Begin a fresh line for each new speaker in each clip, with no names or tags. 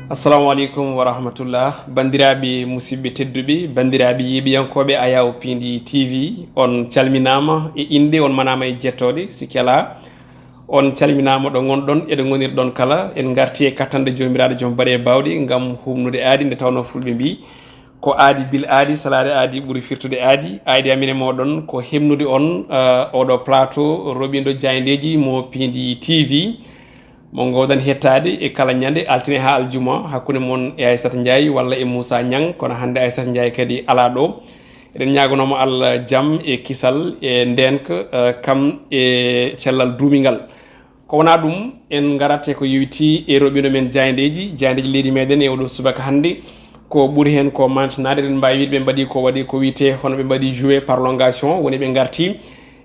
assalamu alaikum wa rahmatullah bandiraɓe musidɓe tedduɓe bandiraɓe yeɓiyankoɓe Ayaw Pindi TV on calminama e inde on manama e jettode sikki ala on calminama ɗo gonɗon eɗo gonirɗon kala en garti e kattande jomiraɗo joom baɗe bawɗe gam humnude aadi nde tawno fulɓe mbi ko aadi bil aadi salade aadi ɓuuri firtude aadi amin e moɗon ko hemnude on oɗo plateau roɓindo jayndeji mo Pindi TV mo gowɗon hettade e kala ñande altine ha aljuma hakkude moon e Aissata Ndiaye walla e Moussa Niang kono hande Aissata Ndiaye kadi ala ɗo eɗen ñagonomo Allah jaam e kisal e ndenka kam e cellal duumigal ko wona ɗum en garate ko yewiti e roɓino men jayndeji leydi meɗen e oɗo subaka hande ko ɓuuri hen ko mantanade eɗen mbawi wiide ɓe mbaɗi ko waɗi ko wiyete hono ɓe mbaɗi joué prolongation woni ɓe garti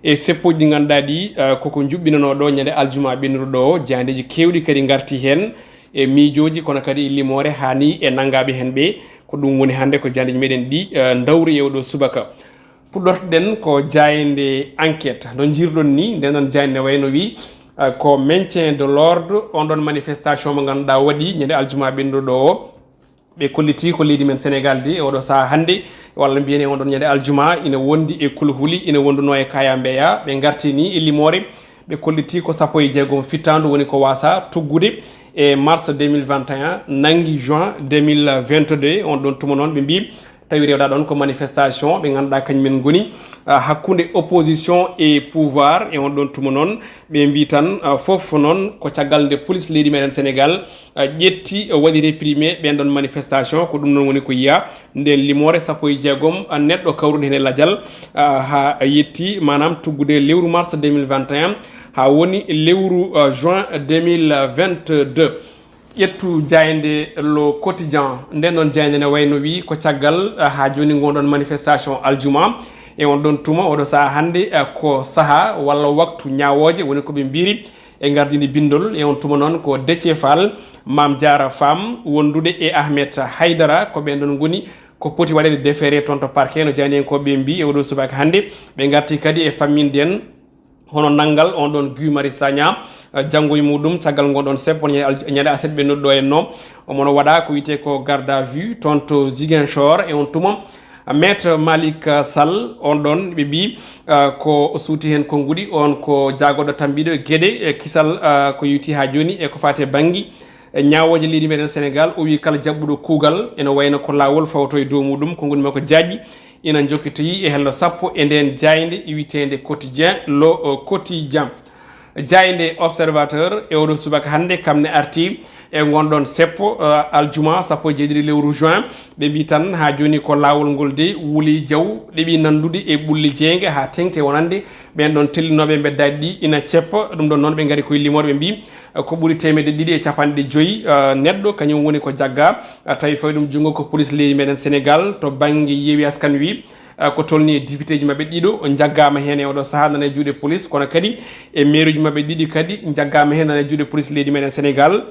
e seppoji ɗi ganduɗa ɗi koko juɓɓinano ɗo ñande aljuma ɓennuɗo ɗo jahandeji kewɗi kadi garti hen e miijoji kono kadi e limore hani e nangaɓe hen ɓe ko ɗum woni hande ko jahandeji meɗen ɗi dawri e oɗo subaka puɗɗortoɗen ko jayande enquête no jirɗon ni nden noon jayande wayno wi ko maintien de l'ordre on ɗon manifestation mo ganduɗa waɗi ñande aljuma ɓennuɗo ɗo o ɓe kolliti ko leydi men Sénégal di e oɗo saaha hande walla mbiyene on ɗon ñande aljuma ina wondi e kulhuli ina wonduno e kaya mbeya ɓe garti ni e limore ɓe kolliti ko 16 fittandu woni ko wasa tuggude e mars 2021 nangui juin 2022 on ɗon tuma noon ɓe mbi tawi rewɗa ɗon ko manifestation ɓe ganduɗa kañumen goni hakkude opposition et pouvoir e on ɗon tuma noon ɓe mbi tan foof noon ko caggal nde police leydi meɗen Sénégal ƴetti waɗi réprimé ɓen ɗon manifestation ko ɗum noon woni ko yiya nden limore 16 neɗɗo kawrude hen e ladial ha yetti manam tuggude lewru mars 2021 ha woni lewru juin 2022 ƴettu jayde le quotidien nden ɗon jayde ne wayno wi ko caggal ha joni gonɗon manifestation aljuma e on ɗon tuma oɗo saaha hande ko saaha walla waktu ñawoje woni koɓe mbiri e gardini bindol e on tuma noon ko Déthié Fall Mame Diarra Fam wondude e Ahmed Haydara ko ɓen ɗon goni ko poti waɗede déféré toon to parquet no jani en koɓe mbi e oɗo subaka hande ɓe garti kadi e famminde en hono nangal on ɗon Guy Marius Sagna janggoye muɗum caggal gonɗon seppo ñande aset ɓe nodɗo en no omono waɗa ko wiyete ko garde à vue toon to Ziguinchor e on tuma maître Malick Sall on ɗon ɓe mbi ko suuti hen konngudi on ko jagoɗo tambiɗo gueɗe e kisal ko yewti ha joni e ko fate banggue ñawoje leydi meɗen Sénégal o wi kala jabɓuɗo kuugal ene wayno ko lawol fawto e dow muɗum konngudi makko jaƴƴi ina jokkitoyi e hello sappo e nden jayde witende quotidien le quotidien jayde observateur e oɗo subaka hande kamne arti e gonɗon seppo aljuma 17 lewru juin ɓe mbi tan ha joni ko lawol ngol de wuuli jaw ɗeɓi nandude e ɓulli jeeyge ha tengte wonande ɓen ɗon tellinoɓe beddaji ɗi ina ceppa ɗum ɗon noon ɓe gaari koye limore ɓe mbi ko ɓuuri 250 neɗɗo kañum woni ko jagga tawi fawi ɗum junggo ko police leydi meɗen Sénégal to banggue yeewi askan wi ko tolni e député ji mabɓe ɗiɗo jaggama hen e oɗo saaha nana e juuɗe police kono kadi e mairie ji mabɓe ɗiɗi kadi jaggama hen nana e juuɗe police leydi meɗen Sénégal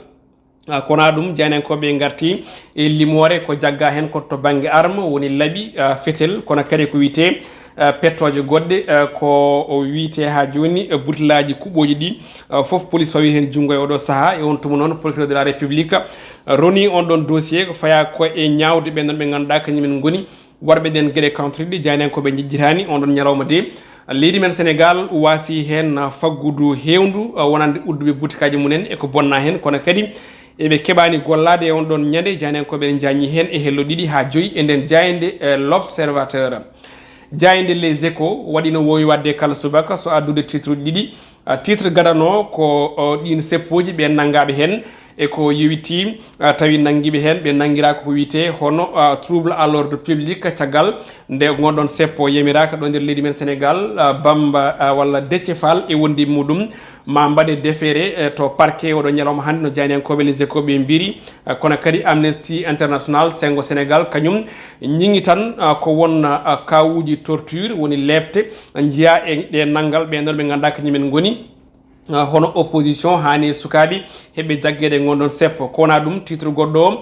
kona ɗum jeynenkoɓe garti e limore ko jagga hen ko to banggue arme woni laaɓi fetel kono kadi ko wiyete pettoje goɗɗe ko wiyete ha joni butillaji kuɓoji ɗi foof police fawi hen junggo e oɗo saaha e on tuma noon procureur de la république roni on ɗon dossier ko faya ko e ñawde ɓen ɗon ɓe ganduɗa kañumen goni warɓe ɗen gueɗe countriɗe jeynenkoɓe jejjitani on ɗon ñalawma de leydi men Sénégal wasi hen faggudu hewndu wonande udduɓe butikaji mumen eko bonna hen kono kadi eɓe keɓani gollade e on ɗon ñande jeynenkoɓe en jañi hen e hello ɗiɗi ha joyi e nden jayde l'observateur jayde les échos waɗi no wowi wadde kala subaka so addude titre ɗiɗi titre gadano ko ɗin seppoji ɓe nangaɓe hen e ko yewiti tawi nanguiɓe hen ɓe nanguira ko wiyete hono trouble à l'ordre public caggal nde gonɗon seppo yamiraka ɗo nder leydi men Sénégal Bamba walla Déthié Fall e wondi muɗum ma mbaɗe déféré to parquet oɗo ñalawma hande no jaynenkoɓe les échos ɓe mbiri kono kadi Amnesty International sengo Sénégal kañum ñingi tan ko won kawuji torture woni lebte jiya e ɗe nangal ɓen ɗon ɓe ganduɗa kañumen goni hono opposition hani sukaɓe heɓe jagguede gonɗon seppo ko wona ɗum titre goɗɗo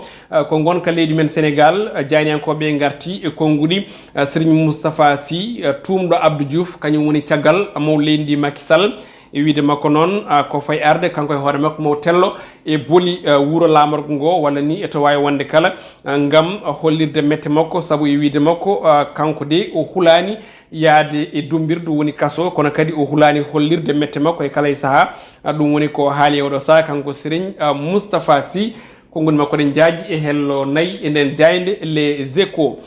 ko gonka leydi men Sénégal jayniyankoɓe garti e konngudi Serigne Moustapha Sy tumɗo Abdou Diouf kañum woni caggal maw leydi ndi Macky Sall e wiide makko noon ko fay arde kanko e hoore makko mo tello e boli wuro lamorgo ngo walla ni eto wawi wonde kala ngam hollirde mette makko saabu e wiide makko kanko de o hulani yaade e dumbirdu woni kaso kono kadi o hulani hollirde mette makko e kala e saaha ɗum woni ko haali oɗo saaha kanko Serigne Moustapha Sy konngol makko ɗen jaaji e hello nayyi e nden jayde les échos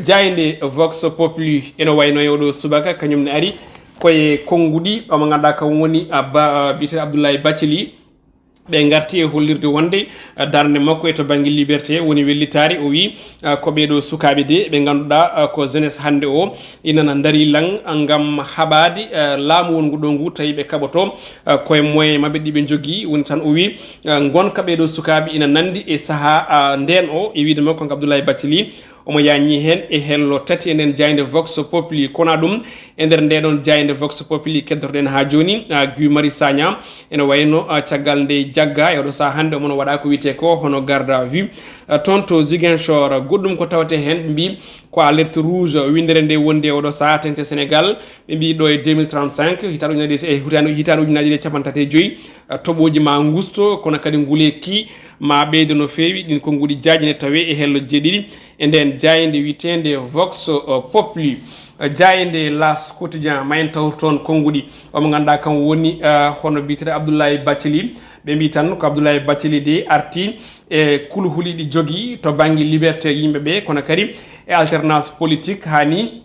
jayde vox populi ene wayno e oɗo subaka kañum ne ari koye konnguɗi omo ganduɗa kam woni biyete Abdoulaye Bathily ɓe garti e hollirde wonde darde makko e to banggue liberté woni wellitare o wi ko ɓeɗo sukaɓe de ɓe ganduɗa ko jeunesse hande o inana daari lang gam haɓade laamu wongu ɗo ngu tawi ɓe kaɓoto koye moyen mabɓe ɗiɓe jogui woni tan o wi gonka ɓeɗo sukaɓe ina nandi e saaha nden o e wiide makko ko Abdoulaye Bathily omo yañi hen e hello tati enen jayde vox populi kona ɗum e nder ndeɗon jayde vox populi keddotoɗen ha joni Guy Marius Sagna ene wayno caggal nde jagga e oɗo saha hande omono waɗa ko wiyete ko hono garde à vue toon to Ziguinchor goɗɗum ko tawate hen ɓe mbi ko alerte rouge windere nde wondi e oɗo saha tente Sénégal ɓe mbi ɗo e 2035 hitande ujunaji ɗe capantati e joyyi toɓoji ma gusto kono kadi nguleki ma ɓeyde no fewi ɗin ko nguɗi jajine tawe e hello jeeɗiɗi e nden jayinde witende vox populi jayinde las quotidien mayen taw toon konguɗi omo ganduɗa kam woni hono biyeteɗo Abdoulaye Bathily ɓe mbi tan ko Abdoulaye Bathily de arti e kulhuli ɗi jogui to banggue liberté yimɓeɓe kono kadi e alternance politique hani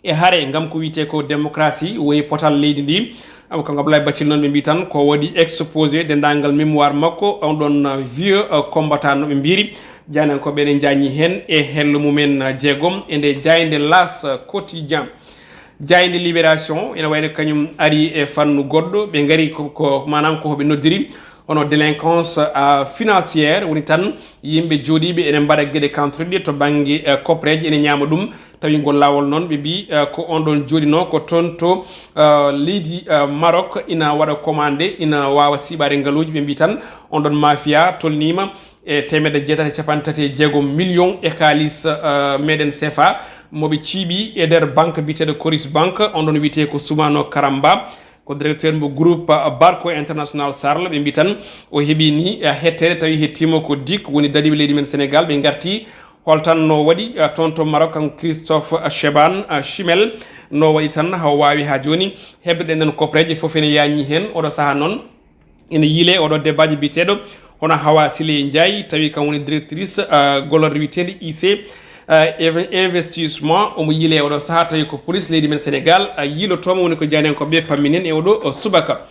e haare gam ko wiyete ko démocratie woni potal leydi ndi kanko Abdoulaye Bathily noon ɓe mbi tan ko waɗi exposé dendagal mémoire makko on ɗon vieux combattant no ɓe mbiri jaynankoɓe ɓe jañi hen e hello mumen jeegom e nde jayde las quotidien jayde libération ene wayno kañum ari e fannu goɗɗo ɓe gari ko manam ko hoɓe noddiri hono délinquance financière woni tan yimɓe jooɗiɓe ene mbaɗa gueɗe kantoriɗe to banggue copreje ene ñama ɗum tawi ngol lawol noon ɓe mbi ko on ɗon jooɗino ko toon to leydi Maroc ina waɗa commandé ina wawa siɓade ngaluji ɓe mbi tan on ɗon mafia tolnima e 750 million e kalis meɗen CFA moɓe ciiɓi e nder banque biteɗo Coris banque on ɗon wiyete ko Soumano Karamba ko directeur mo groupe Barco International Sarl ɓe mbi tan o heeɓi ni hettere tawi hettima ko dik woni dadiɓe leydi men Sénégal ɓe garti holtan no waɗi toon to Maroc kan Christophe Cheban Chimel no waɗi tan haw wawi ha joni heɓde nden copreje foof ene yañi hen oɗo saaha noon ene yiile oɗo débatji biteɗo hono Hawa Sile Ndiaye tawi kam woni directrice gollorde witede IC investissement omo yiile oɗo saaha tawi ko police leydi men Sénégal yiilotoma woni ko jaynenkoɓe pamminen e oɗo subaka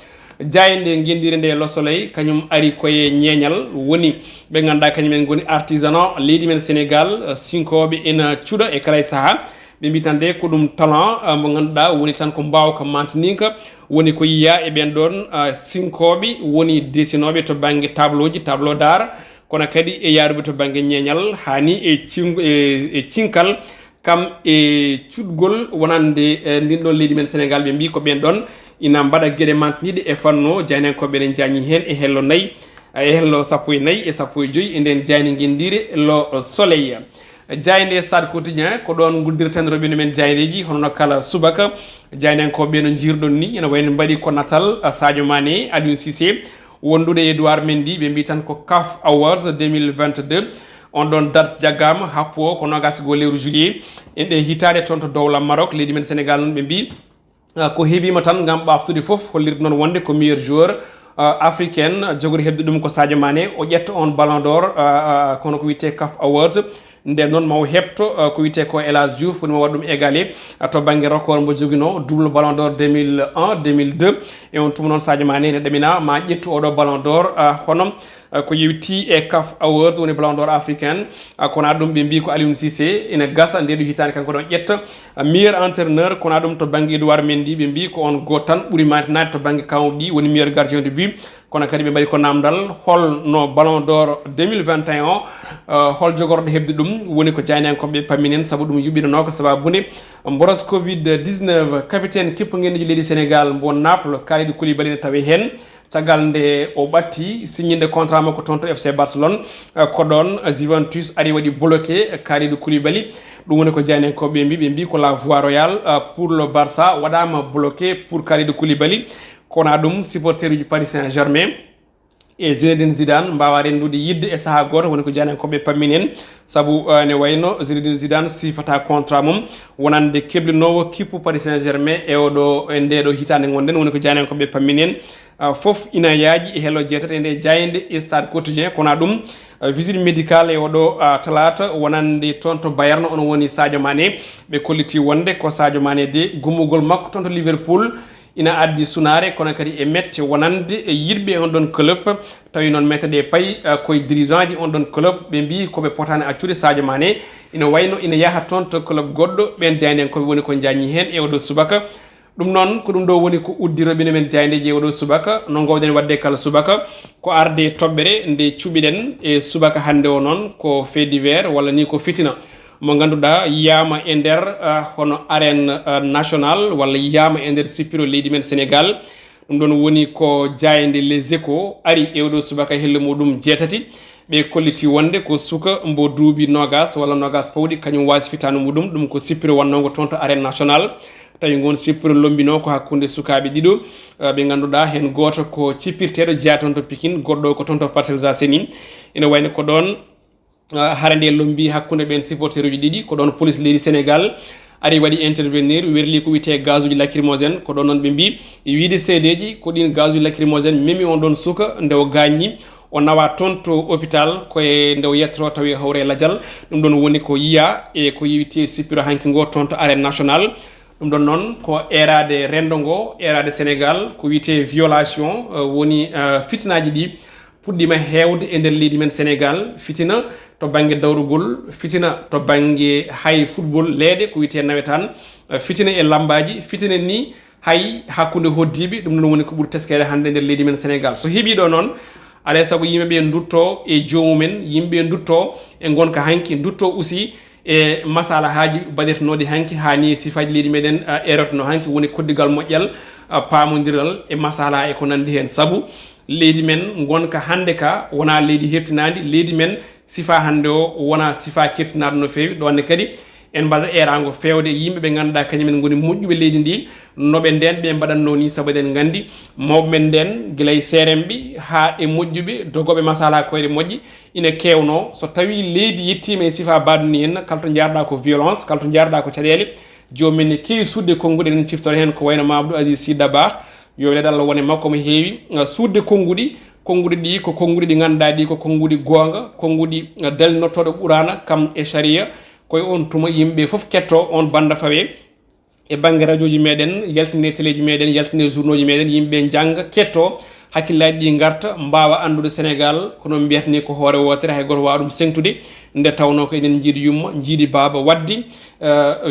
jayde gendire nde Le Soleil kañum ari koye ñeñal woni ɓe ganduɗa kañumen goni artisanat leydi men Sénégal sinkoɓe ena cuuɗa e kala e saaha ɓe mbi tan de ko ɗum talent mo ganduɗa woni tan ko mbawka mantaninka woni ko yiya e ɓen ɗon sinkoɓe woni desinoɓe to banggue tableau d'art kono kadi e yaruɓe to banggue ñeñal hani e cinkal kam e cuɗgol wonande ndin ɗon leydi men Sénégal ɓe mbi ko ɓen ɗon ina mbaɗa gueɗe mantiniɗe e fanno jaynenkoɓe enen jañi hen e hello nayyi e hello sappo e nayyi e sappo e joyyi e nden jayne guendire Le Soleil jayde Stade Quotidien ko ɗon guddirten roɓine men jaydeji hono kala subaka jaynenkoɓe no jirɗon ni ene wayno mbaɗi ko natal Sadio Mané Aliou Cissé wondude Edouard Mendy ɓe mbi tan ko CAF Awards 2022 on ɗon date jaggama happu o ko nogas go lewru juillet en ɗe hitade toon to dowla Maroc leydi men Sénégal noon ɓe mbi ko heeɓima tan gam ɓaftude foof hollirde noon wonde ko meilleur joueur africaine jogori hebde ɗum ko Sadio Mané o ƴetta on ballon d'or kono ko wiyete CAF Awards nden noon maw hepto ko wiyete ko El Hadji Diouf woni mo waɗa ɗum égalé to banggue record mo joguino double ballon d'or 2001 2002 e on tuma noon Sadio Mané ne ɗamina ma ƴettu oɗo ballon d'or hono ko yewti e CAF Awards woni ballon d'or africaine kono ɗum ɓe mbi ko Aliou Cissé ene gasa nde ɗo hitande kanko ɗon ƴetta meilleur entraîneur kono ɗum to banggue Edouard Mendy ɓe mbi ko on go tan ɓuuri matinade to banggue kawɗi woni meilleur gardien de but kono kadi ɓe mbaɗi ko namdal holno ballon d'or 2021 hol jogorɗo hebde ɗum woni ko jaynenkoɓe pamminen saabu ɗum yuɓɓinono ko sababude boros covid 19 capitaine kippoguendeji leydi Sénégal mbo Naples Kalidou Koulibaly ne tawi hen caggal nde o ɓatti signinde contrat makko toon to FC Barcelone ko ɗon Juventus ari waɗi bloqué Kalidou Koulibaly ɗum woni ko jaynenkoɓe ɓe mbi ko la voie royale pour le Barça waɗama bloqué pour Kalidou Koulibaly kono ɗum supporter uji Paris Saint-Germain e Zinedine Zidane mbawa rendude yidde e saha goto woni ko janankoɓe pamminen saabu ne wayno Zinedine Zidane sifata contrat mum wonande keblinowo kippu Paris Saint-Germain e oɗo e ndeɗo hitande gonɗen woni ko janankoɓe pamminen fof ina yaaji e hello jeetata e nde jayde e stade quotidien kono ɗum visite médical e oɗo talata wonande toon to Bayern on woni Sadio Mané ɓe kolliti wonde ko Sadio Mané de gummugol makko toon to Liverpool ina addi sunare kono kadi e mette wonande e yirɓe on ɗon club tawi noon mette ɗe paayi koye dirigeant ji on ɗon club ɓe mbi koɓe potani accude Sadio Mané ina wayno ina yaaha toon to club goɗɗo ɓen jayden koɓe woni ko jañi hen e oɗo subaka ɗum noon ko ɗum ɗo woni ko uddiroɓene men jayndeji e oɗo subaka no gowɗen wadde kala subaka ko arde toɓɓere nde cuɓiɗen e subaka hande o noon ko fait divers walla ni ko fitina mo ganduɗa yiyama e nder hono arène national walla yiyama e nder sippiro leydi men Sénégal ɗum ɗon woni ko jayde les échos ari e oɗo subaka helle muɗum jeetati ɓe kolliti wonde ko suka mbo duuɓi nogas walla nogas pawɗi kañum wasi fitanu muɗum ɗum ko sippiro wannogo toon to arène national tawi gon sippiro lombino ko hakkude sukaɓe ɗiɗo ɓe ganduɗa hen goto ko cippirteɗo jeeya toon to Pikine goɗɗo ko toon to Parcelles Assainies ina wayno ko ɗon hara nde lombi hakkude ɓen supporter uji ɗiɗi ko ɗon police leydi Sénégal ari waɗi intervenir werli ko wiyete gaz uji lacrymogène ko ɗon noon ɓe mbi wiide seedeji ko ɗin gaz uji lacrymogène memi on ɗon suka nde o gañi o nawa toon to hôpital koye nde o yettoro tawi hawre ladial ɗum ɗon woni ko yiya e ko yiwite sippiro hanki ngo toon to arène national ɗum ɗon noon ko erade rendo ngo erade Sénégal ko wiyete violation woni fitinaji ɗi puɗɗima hewde e nder leydi men Sénégal fitina to banggue dawrugol fitina to banggue hay football leeɗe ko wiyete nawetan fitina e lambaji fitina ni hay hakkude hoddiɓe ɗum ɗon woni ko ɓuuri teskede hande e nder leydi men Sénégal so heeɓiɗo noon alay saago yimɓeɓe dutto e jomumen yimɓe dutto e gonka hanki dutto aussi e masala haji baɗetenoɗi hanki hani sifaji leydi meɗen erotano hanki woni koddigal moƴƴal pamodiral e masala e ko nandi hen saabu leydi men gonka hande ka wona leydi hertinadi leydi men sifa hande o wona sifa kertinaɗo no fewi ɗonne kadi en mbaɗa erago fewde yimɓeɓe ganduɗa kañumen goni moƴƴuɓe leydi ndi noɓe nden ɓe mbaɗanno ni saabu eɗen gandi mawɓe men nden guilay seremɓe ha e moƴƴuɓe dogoɓe masala koyɗe moƴƴi ina kewno so tawi leydi yettima e sifa baduni henna kala to jarɗa ko violence kala to jarɗa ko caɗele jomumen ne kewi sudde konnguɗi en ciftoro hen ko wayno Mamadou Aziz Sy Dabakh yo weɗe Allah wone makko mo heewi sudde konnguɗi ɗi ko konnguɗi ɗi ganduɗa ɗi ko konnguɗi gonga konnguɗi dalnotoɗo ɓurana kam e sharia koye on tuma yimɓe foof ketto on banda fawe e banggue radio ji meɗen yaltine téléji meɗen yaltine journaux ji meɗen yimɓe jangga ketto hakkillaji ɗi garta mbawa andude Sénégal kono mbiyatani ko hoore wotere hay goto wawa ɗum sengtude nde tawno ko eɗen jiiɗi yumma jiiɗi baba waddi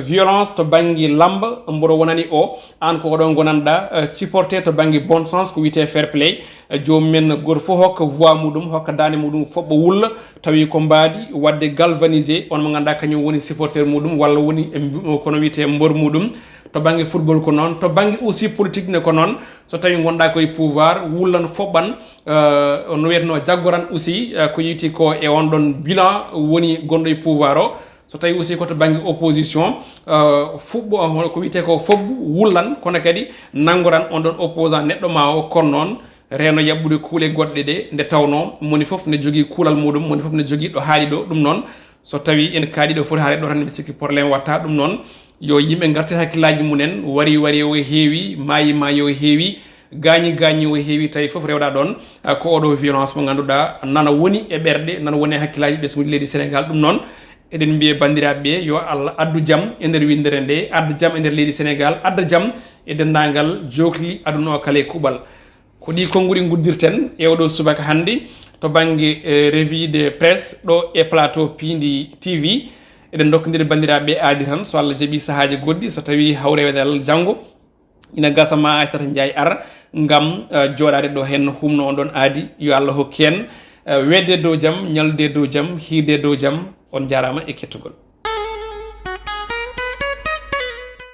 violence to banggue lamba mboɗo wonani o an ko oɗon gonanɗa supporté to banggue bon sens ko wiyete fair play jomumen goto foof hokka voix muɗum hokka dande muɗum foɓɓo wulla tawi ko mbaadi wadde galvanisé on mo ganduɗa kañum woni supporter muɗum walla woni kono wiyete mbor muɗum to banggue football ko noon to banggue aussi politique ne ko noon so tawi gonɗa koye pouvoir wullan foɓɓan no wiyeteno jaggoran aussi ko yiti ko e on ɗon bilan woni gonɗo e pouvoir o so tawi aussi koto banggue opposition fuɓɓo ko wiyete ko foɓɓu wullan kono kadi nanggoran on ɗon opposant neɗɗo ma o kono noon reno yaɓɓude kuule goɗɗe ɗe nde tawno moni foof ne jogui kuulal muɗum moni foof ne jogui ɗo haali ɗo ɗum noon so tawi en kaali ɗo foti haale ɗo tan ɓe sikki probléme watta ɗum noon yo yimɓe gartir hakkillaji munen wari o heewi maayi o heewi gañi o heewi tawi foof rewɗa ɗon ko oɗo violence mo ganduɗa nana woni e ɓerɗe nana woni e hakkillaji ɓesguji leydi Sénégal ɗum noon eɗen mbiye bandiraɓeɓe yo Allah addu jaam e nder windere nde addu jaam e nder leydi Sénégal adda jaam e dendagal jokli aduna o kala e kuuɓal ko ɗi konnguɗi guddirten e oɗo subaka hannde to banggue revue de presse ɗo e plateau Pindi TV eɗen dokkodiri bandiraɓe aadi tan so Allah jaaɓi sahaji goɗɗi so tawi hawrewede Allah janggo ina gasa ma Aissata Ndiaye ara ngam joɗade ɗo hen humno on ɗon aadi yo Allah hokki en wedde dow jaam ñallude dow jaam hiirde dow jaam on jarama e kettugol